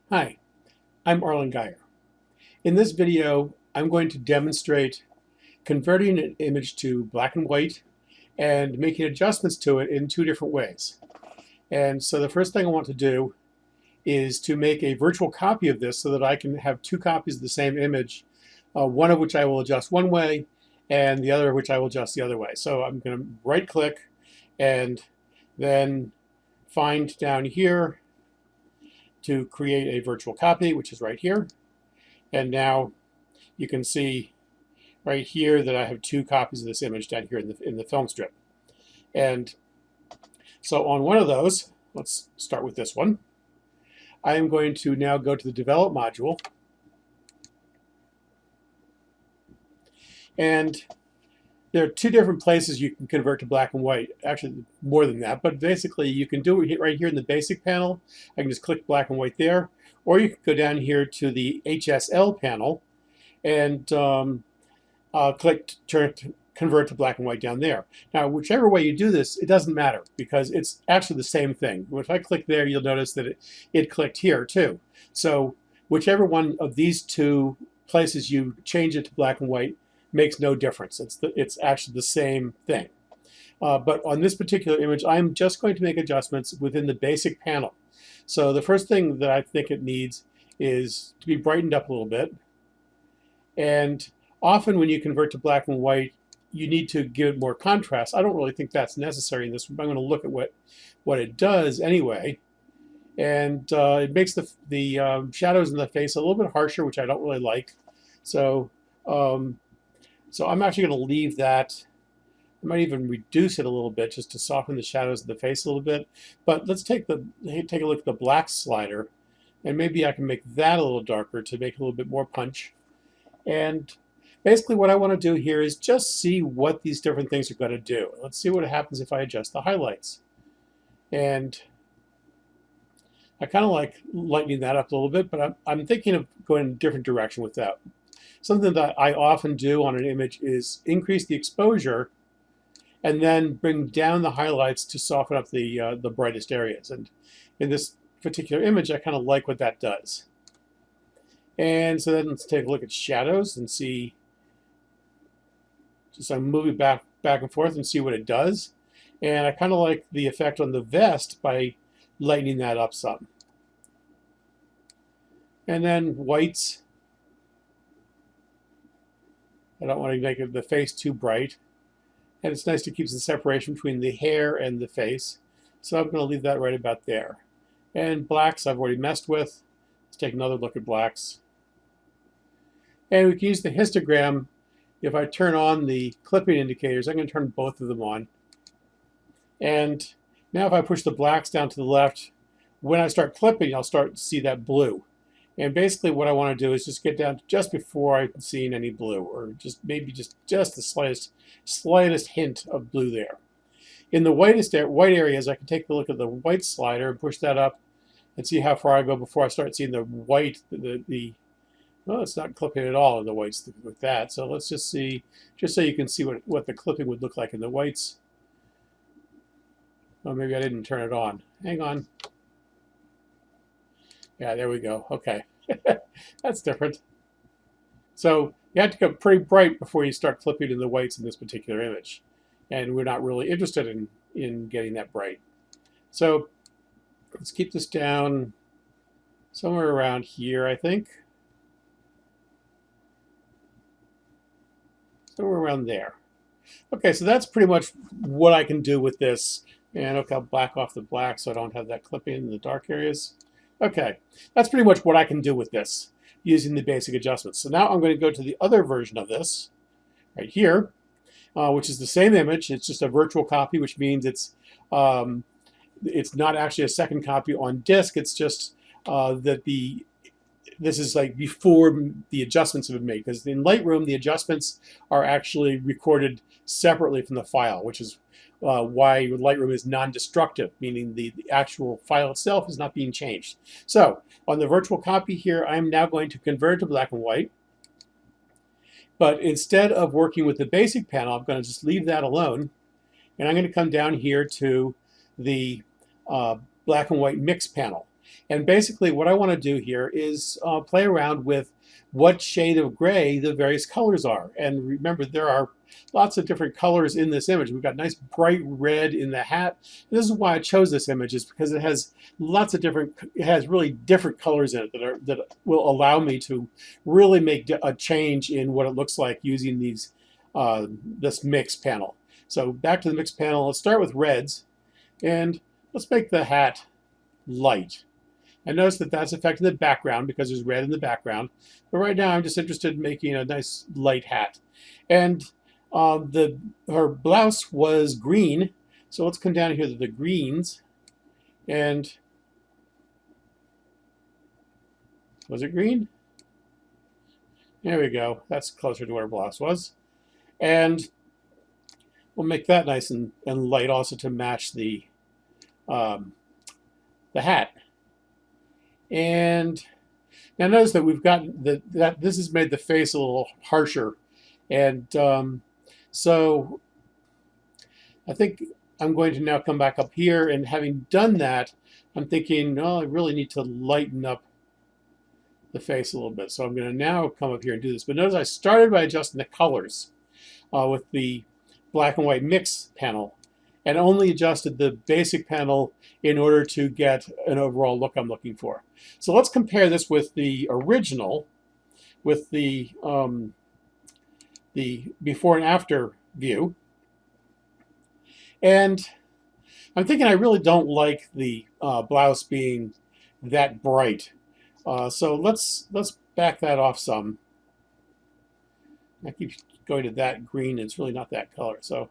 Hi, I'm Arlen Geyer. In this video, I'm going to demonstrate converting an image to black and white and making adjustments to it in two different ways. And so the first thing I want to do is to make a virtual copy of this so that I can have two copies of the same image, one of which I will adjust one way and the other of which I will adjust the other way. So I'm going to right click and then find down here to create a virtual copy, which is right here. And now you can see right here that I have two copies of this image down here in the film strip. And so on one of those, let's start with this one. I am going to now go to the Develop module. And there are two different places you can convert to black and white. Actually, more than that. But basically, you can do it right here in the Basic panel. I can just click black and white there. Or you can go down here to the HSL panel and click Convert to Black and White down there. Now, whichever way you do this, it doesn't matter because it's actually the same thing. If I click there, you'll notice that it clicked here too. So whichever one of these two places you change it to black and white makes no difference. It's actually the same thing. But on this particular image, I'm just going to make adjustments within the Basic panel. So the first thing that I think it needs is to be brightened up a little bit. And often when you convert to black and white, you need to give it more contrast. I don't really think that's necessary in this one. I'm going to look at what it does anyway. And it makes the shadows in the face a little bit harsher, which I don't really like. So I'm actually going to leave that. I might even reduce it a little bit just to soften the shadows of the face a little bit. But let's take a look at the black slider, and maybe I can make that a little darker to make a little bit more punch. And basically what I want to do here is just see what these different things are going to do. Let's see what happens if I adjust the highlights. And I kind of like lightening that up a little bit, but I'm thinking of going in a different direction with that. Something that I often do on an image is increase the exposure and then bring down the highlights to soften up the brightest areas. And in this particular image, I kind of like what that does. And so then let's take a look at shadows and see, just I'm moving back and forth and see what it does. And I kind of like the effect on the vest by lightening that up some. And then whites. I don't want to make the face too bright. And it's nice to keep some separation between the hair and the face. So I'm going to leave that right about there. And blacks I've already messed with. Let's take another look at blacks. And we can use the histogram. If I turn on the clipping indicators, I'm going to turn both of them on. And now if I push the blacks down to the left, when I start clipping, I'll start to see that blue. And basically what I want to do is just get down to just before I'm seeing any blue, or just maybe just the slightest hint of blue there. In the white areas, I can take a look at the white slider and push that up and see how far I go before I start seeing the white, well, it's not clipping at all in the whites with that. So let's just see, just so you can see what the clipping would look like in the whites. Oh, maybe I didn't turn it on. Hang on. Yeah, there we go. Okay. That's different. So you have to go pretty bright before you start clipping in the whites in this particular image. And we're not really interested in getting that bright. So let's keep this down somewhere around here, I think. Somewhere around there. Okay, so that's pretty much what I can do with this. And okay, I'll black off the black so I don't have that clipping in the dark areas. Okay, that's pretty much what I can do with this using the basic adjustments. So now I'm going to go to the other version of this right here, which is the same image. It's just a virtual copy, which means it's not actually a second copy on disk. It's just that this is like before the adjustments have been made. Because in Lightroom, the adjustments are actually recorded separately from the file, which is why Lightroom is non-destructive, meaning the actual file itself is not being changed. So on the virtual copy here, I'm now going to convert to black and white. But instead of working with the Basic panel, I'm going to just leave that alone. And I'm going to come down here to the black and white mix panel. And basically what I want to do here is play around with what shade of gray the various colors are. And remember, there are lots of different colors in this image. We've got nice bright red in the hat. And this is why I chose this image, is because it has lots of different, it has really different colors in it that will allow me to really make a change in what it looks like using these this mix panel. So back to the mix panel, let's start with reds, and let's make the hat light. And notice that that's affecting the background because there's red in the background. But right now I'm just interested in making a nice light hat. And her blouse was green, so let's come down here to the greens. And was it green? There we go. That's closer to what her blouse was. And we'll make that nice and light also to match the hat. And now notice that we've got that this has made the face a little harsher. And so I think I'm going to now come back up here, and having done that, I'm thinking, oh, I really need to lighten up the face a little bit. So I'm going to now come up here and do this. But notice I started by adjusting the colors with the black and white mix panel, and only adjusted the basic panel in order to get an overall look I'm looking for. So let's compare this with the original, with the before and after view. And I'm thinking I really don't like the blouse being that bright. So let's back that off some. I keep going to that green, it's really not that color. So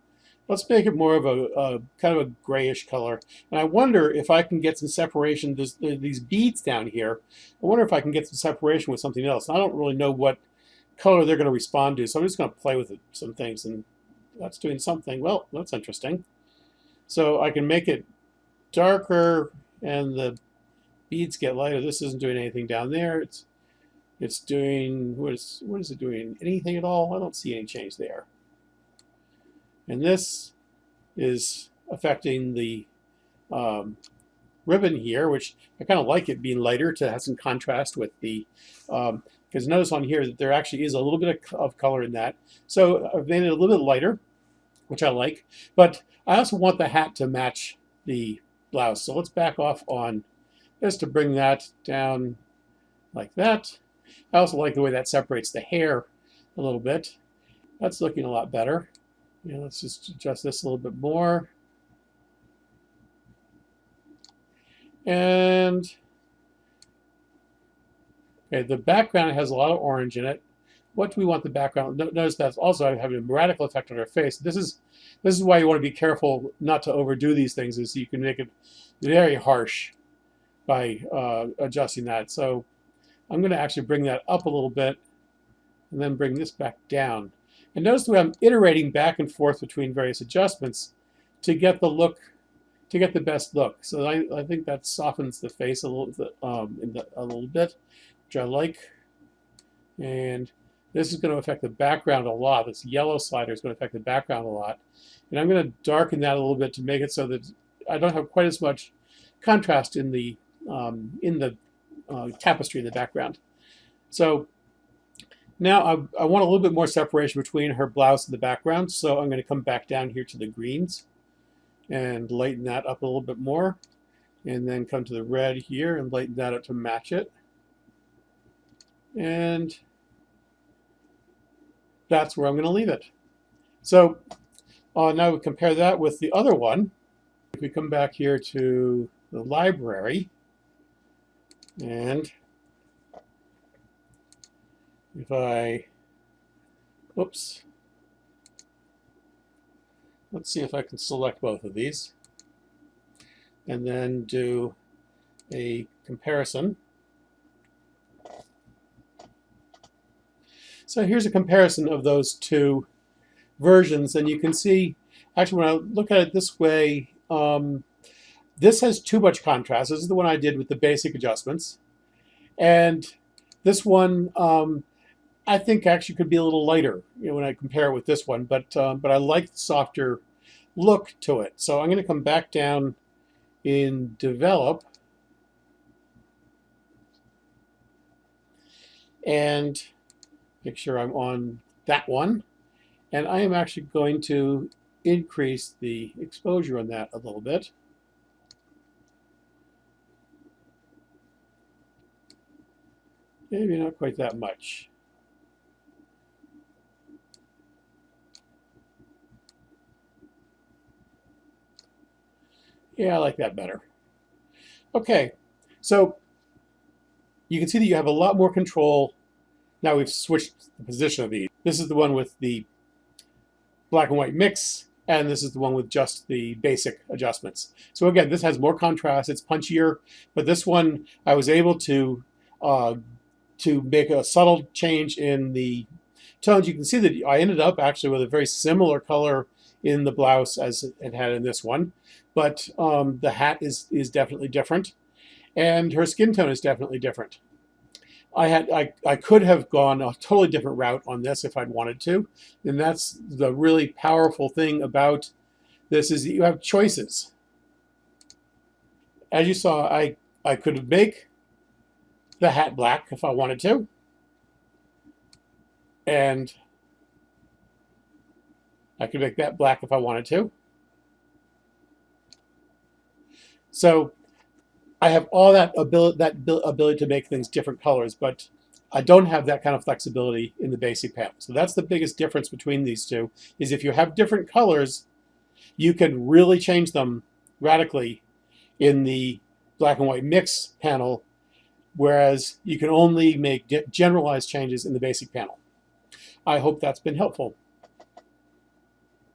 let's make it more of a kind of a grayish color. And I wonder if I can get some separation. There's these beads down here. I wonder if I can get some separation with something else. I don't really know what color they're going to respond to, so I'm just going to play with some things, and that's doing something. Well, that's interesting. So I can make it darker, and the beads get lighter. This isn't doing anything down there. It's doing, what is it doing? Anything at all? I don't see any change there. And this is affecting the ribbon here, which I kind of like it being lighter to have some contrast with the, because notice on here that there actually is a little bit of color in that. So I've made it a little bit lighter, which I like, but I also want the hat to match the blouse. So let's back off on this to bring that down like that. I also like the way that separates the hair a little bit. That's looking a lot better. Yeah, let's just adjust this a little bit more. And okay, the background has a lot of orange in it. What do we want the background? Notice that's also having a radical effect on our face. This is why you want to be careful not to overdo these things, is you can make it very harsh by adjusting that. So I'm going to actually bring that up a little bit and then bring this back down. And notice the way I'm iterating back and forth between various adjustments to get the look, to get the best look. So I think that softens the face a little bit, which I like. And this is going to affect the background a lot. This yellow slider is going to affect the background a lot. And I'm going to darken that a little bit to make it so that I don't have quite as much contrast in the tapestry in the background. So now I want a little bit more separation between her blouse and the background, so I'm going to come back down here to the greens and lighten that up a little bit more, and then come to the red here and lighten that up to match it. And that's where I'm going to leave it. So now we compare that with the other one. If we come back here to the library, and if I, oops, let's see if I can select both of these and then do a comparison. So here's a comparison of those two versions, and you can see, actually when I look at it this way, this has too much contrast. This is the one I did with the basic adjustments. And this one, I think actually could be a little lighter, you know, when I compare it with this one, but I like the softer look to it. So I'm going to come back down in Develop, and make sure I'm on that one. And I am actually going to increase the exposure on that a little bit. Maybe not quite that much. Yeah, I like that better. Okay, so you can see that you have a lot more control. Now we've switched the position of these. This is the one with the black and white mix, and this is the one with just the basic adjustments. So again, this has more contrast, it's punchier, but this one I was able to make a subtle change in the tones. You can see that I ended up actually with a very similar color in the blouse as it had in this one, but the hat is definitely different, and her skin tone is definitely different. I could have gone a totally different route on this if I'd wanted to, and that's the really powerful thing about this, is that you have choices. As you saw, I could make the hat black if I wanted to, and I could make that black if I wanted to. So I have all that ability to make things different colors, but I don't have that kind of flexibility in the basic panel. So that's the biggest difference between these two, is if you have different colors, you can really change them radically in the black and white mix panel, whereas you can only make generalized changes in the basic panel. I hope that's been helpful.